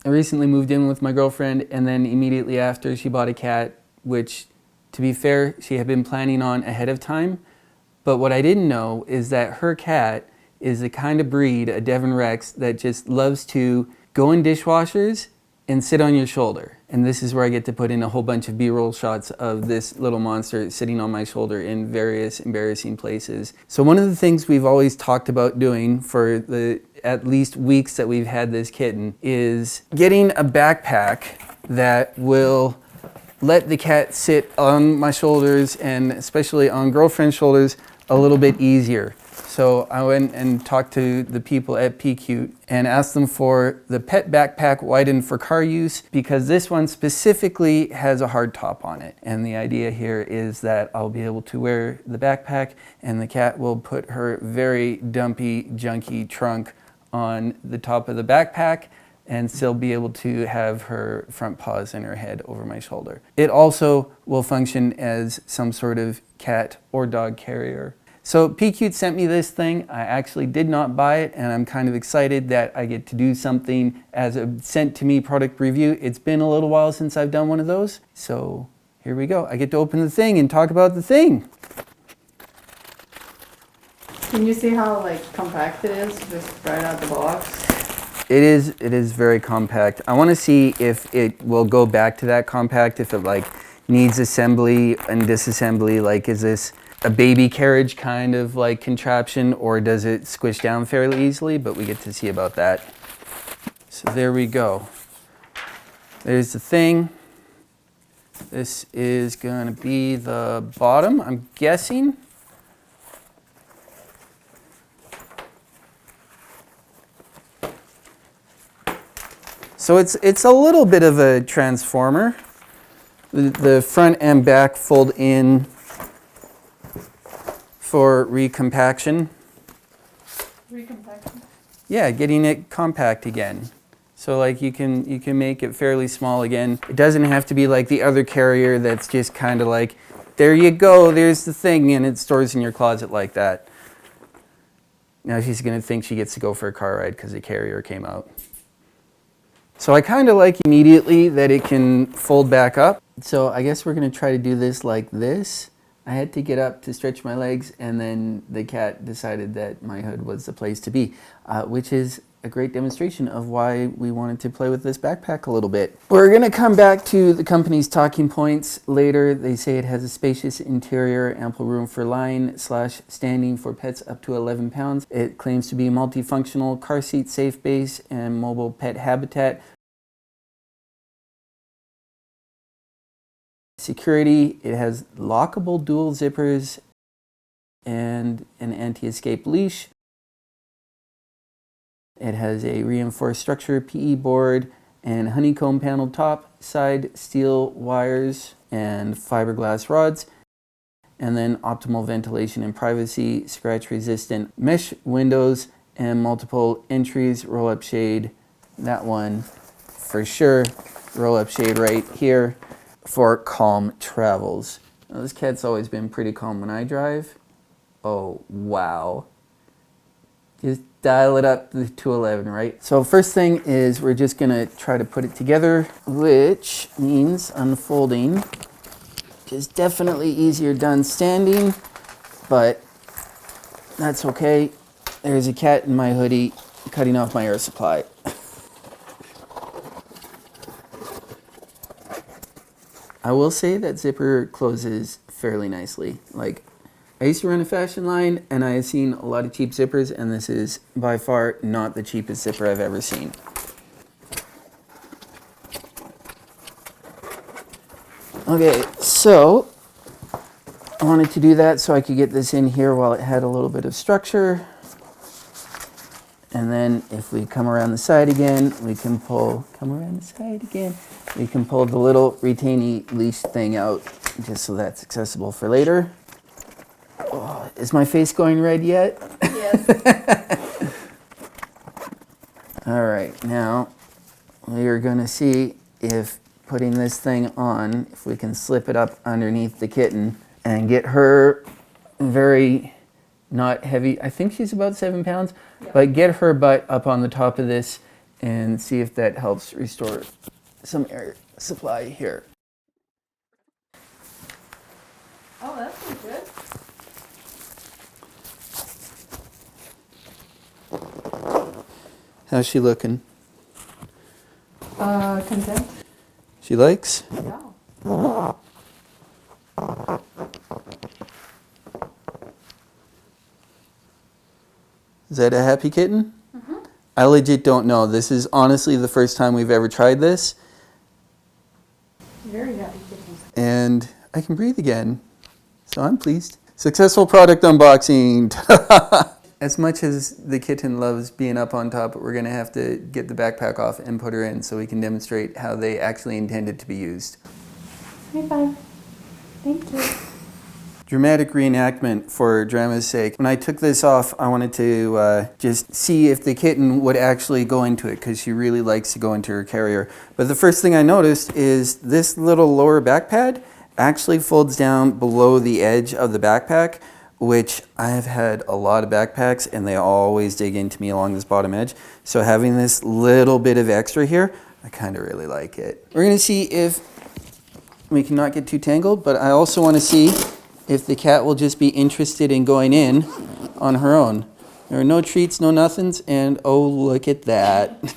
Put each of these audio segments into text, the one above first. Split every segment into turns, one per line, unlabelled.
I recently moved in with my girlfriend, and then immediately after she bought a cat, which, to be fair, she had been planning on ahead of time. But what I didn't know is that her cat is the kind of breed, a Devon Rex, that just loves to go in dishwashers and sit on your shoulder. And this is where I get to put in a whole bunch of B-roll shots of this little monster sitting on my shoulder in various embarrassing places. So one of the things we've always talked about doing for the at least weeks that we've had this kitten is getting a backpack that will let the cat sit on my shoulders, and especially on girlfriend's shoulders, a little bit easier. So I went and talked to the people at Pecute and asked them for the pet backpack widened for car use, because this one specifically has a hard top on it. And the idea here is that I'll be able to wear the backpack and the cat will put her very dumpy, junky trunk on the top of the backpack and still be able to have her front paws and her head over my shoulder. It also will function as some sort of cat or dog carrier. So Pecute sent me this thing. I actually did not buy it, and I'm kind of excited that I get to do something as a sent to me product review. It's been a little while since I've done one of those. So here we go. I get to open the thing and talk about the thing.
Can you see how compact it is just right out the box?
It is very compact. I want to see if it will go back to that compact, if it needs assembly and disassembly. Is this a baby carriage kind of contraption, or does it squish down fairly easily? But we get to see about that. So there we go. There's the thing. This is going to be the bottom, I'm guessing. So it's a little bit of a transformer. The front and back fold in for recompaction.
Recompaction?
Yeah, getting it compact again. So you can make it fairly small again. It doesn't have to be like the other carrier that's just kind of there you go, there's the thing, and it stores in your closet like that. Now she's gonna think she gets to go for a car ride because the carrier came out. So I kind of like immediately that it can fold back up. So I guess we're gonna try to do this like this. I had to get up to stretch my legs, and then the cat decided that my hood was the place to be, which is a great demonstration of why we wanted to play with this backpack a little bit. We're gonna come back to the company's talking points later. They say it has a spacious interior, ample room for lying/standing for pets up to 11 pounds. It claims to be multifunctional, car seat safe base, and mobile pet habitat. Security, it has lockable dual zippers and an anti-escape leash. It has a reinforced structure PE board and honeycomb panel top, side steel wires and fiberglass rods, and then optimal ventilation and privacy, scratch resistant mesh windows, and multiple entries, roll up shade, that one for sure, roll up shade right here for calm travels. Now, this cat's always been pretty calm when I drive. Oh, wow. Just dial it up to 11, right? So first thing is we're just gonna try to put it together, which means unfolding, which is definitely easier done standing, but that's okay. There's a cat in my hoodie cutting off my air supply. I will say that zipper closes fairly nicely. I used to run a fashion line, and I have seen a lot of cheap zippers, and this is by far not the cheapest zipper I've ever seen. Okay, so I wanted to do that so I could get this in here while it had a little bit of structure. And then if we come around the side again, we can pull the little retainy leash thing out, just so that's accessible for later. Oh, is my face going red yet?
Yes.
All right, now we are going to see if putting this thing on, if we can slip it up underneath the kitten and get her very not heavy. I think she's about 7 pounds, but get her butt up on the top of this and see if that helps restore some air supply here.
Oh, that feels good.
How's she looking?
Content?
She likes?
Yeah.
Is that a happy kitten?
Mm-hmm.
I legit don't know. This is honestly the first time we've ever tried this.
Very happy kitten.
And I can breathe again. So I'm pleased. Successful product unboxing. As much as the kitten loves being up on top, we're going to have to get the backpack off and put her in so we can demonstrate how they actually intended to be used.
High five. Thank you.
Dramatic reenactment for drama's sake. When I took this off, I wanted to just see if the kitten would actually go into it because she really likes to go into her carrier. But the first thing I noticed is this little lower back pad actually folds down below the edge of the backpack, which I have had a lot of backpacks and they always dig into me along this bottom edge. So having this little bit of extra here, I kind of really like it. We're gonna see if we can not get too tangled, but I also want to see if the cat will just be interested in going in on her own. There are no treats, no nothings, and oh, look at that.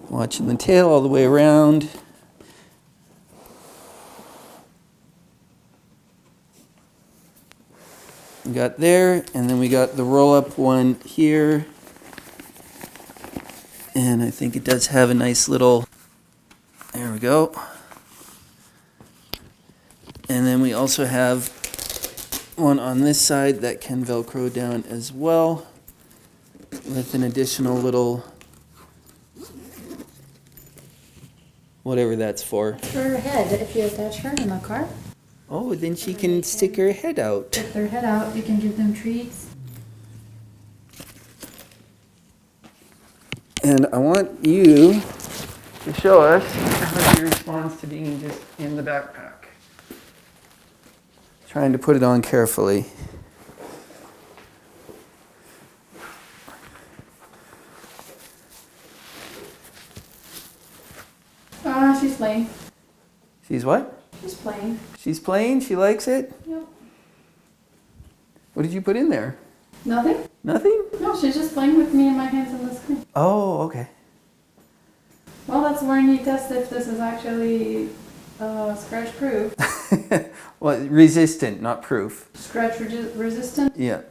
Watching the tail all the way around. We got there, and then we got the roll-up one here. And I think it does have a nice little, there we go. And then we also have one on this side that can Velcro down as well with an additional little, whatever that's for.
For her head, if you attach her in the car,
Oh, then she can stick her head out.
stick their head out, you can give them treats.
And I want you to show us how she responds to being just in the backpack. Trying to put it on carefully.
She's playing.
She's what?
She's playing.
She's playing? She likes it?
Yep.
What did you put in there?
Nothing?
Nothing?
No, she's just playing with me and my hands on the screen.
Oh, okay.
Well, that's where you test if this is actually scratch proof.
Well, resistant, not proof.
Scratch resistant.
Yeah.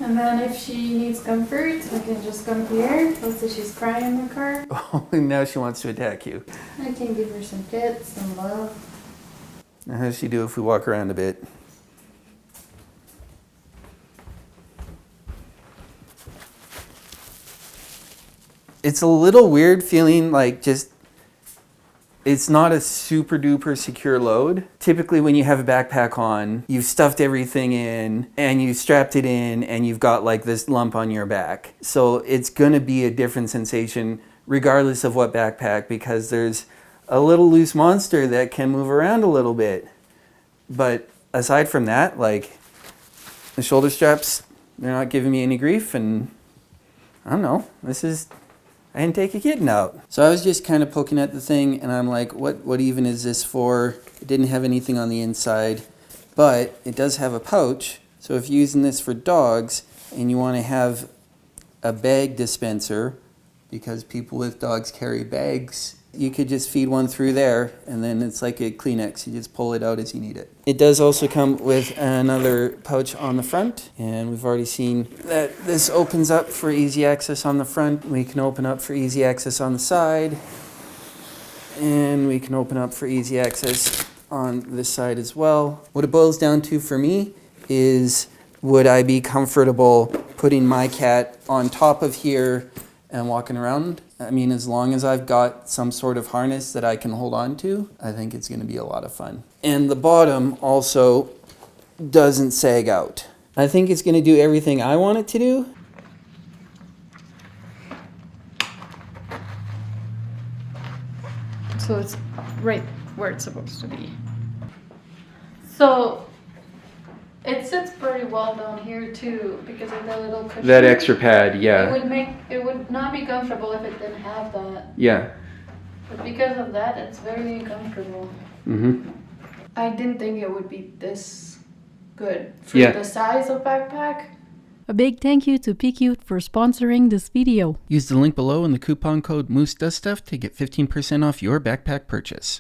And then if she needs comfort, I can just come here. Let's say she's crying in the car.
Oh, and now she wants to attack you.
I can give her some pets, some love.
Now, how does she do if we walk around a bit? It's a little weird feeling like just, it's not a super duper secure load. Typically when you have a backpack on, you've stuffed everything in and you strapped it in and you've got like this lump on your back. So it's gonna be a different sensation regardless of what backpack, because there's a little loose monster that can move around a little bit. But aside from that, like the shoulder straps, they're not giving me any grief, and I don't know, I didn't take a kitten out. So I was just kind of poking at the thing and I'm like, what even is this for? It didn't have anything on the inside, but it does have a pouch. So if you're using this for dogs and you want to have a bag dispenser, because people with dogs carry bags, you could just feed one through there and then it's like a Kleenex. You just pull it out as you need it. It does also come with another pouch on the front, and we've already seen that this opens up for easy access on the front. We can open up for easy access on the side, and we can open up for easy access on this side as well. What it boils down to for me is, would I be comfortable putting my cat on top of here and walking around? I mean, as long as I've got some sort of harness that I can hold on to, I think it's going to be a lot of fun. And the bottom also doesn't sag out. I think it's going to do everything I want it to do.
So it's right where it's supposed to be. So It sits pretty well down here too because of the little cushion.
That extra pad,
It
yeah.
would not be comfortable if it didn't have that.
Yeah.
But because of that, it's very comfortable.
Mm-hmm.
I didn't think it would be this good for
Yeah.
the size of backpack.
A big thank you to Pecute for sponsoring this video.
Use the link below and the coupon code MooseDoesStuff to get 15% off your backpack purchase.